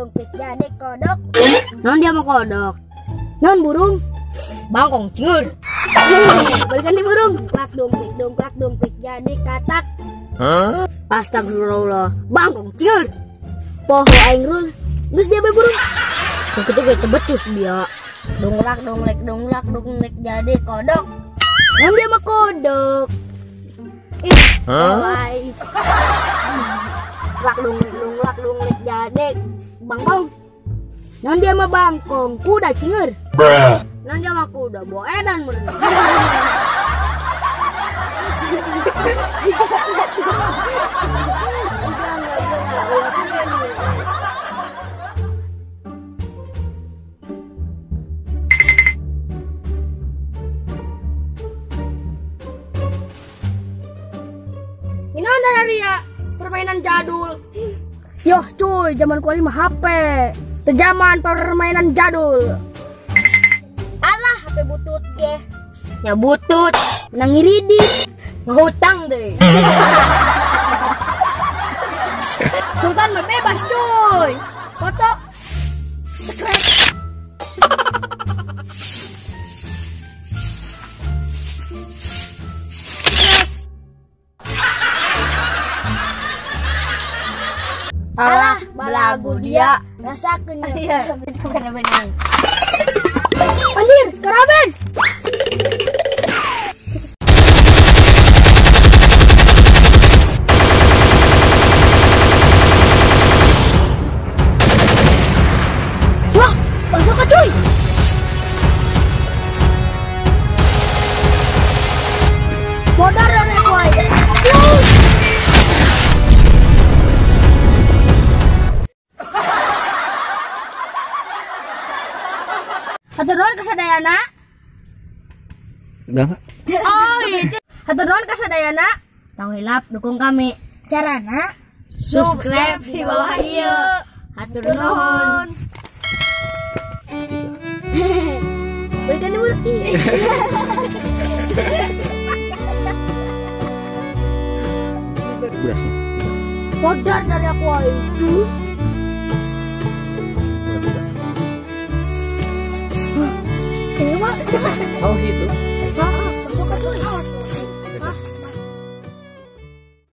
dompet jadi kodok. Non dia mau kodok. Non burung. Bangkong ciul. Balikan nih burung. Klak dompet jadi katak. Astagfirullah. Bangkong ciul. Poho aing rul. Geus dia burung. Begitu gue tebecus dia. Donglak jadi kodok. Non dia mah kodok. Guys. Klak donglek jadi bangkong. Non dia mah bangkong, kuda cieur. Non dia mah kuda bawa edan meureun. Ini ada Ria, permainan jadul. Yoh cuy, zaman kuali mah HP. Zaman permainan jadul. Alah, HP butut ge. Ya butut, Menang iridis. ngehutang deh. Sultan mah bebas cuy. Foto. Cekrek. Alah, belagu dia. Rasakeun ya. Iya, bener-bener. Anjir, karaben. Wah, masuk ke cuy. Modar dan ekoi. Hatur nuhun kasadayana. Enggak. Oh, itu. Hatur nuhun kasadayana. Tong hilap dukung kami. Carana Subscribe di bawah ieu. Hatur nuhun. Berikan dulu. Berasnya. Modar dari aku itu. Ini mah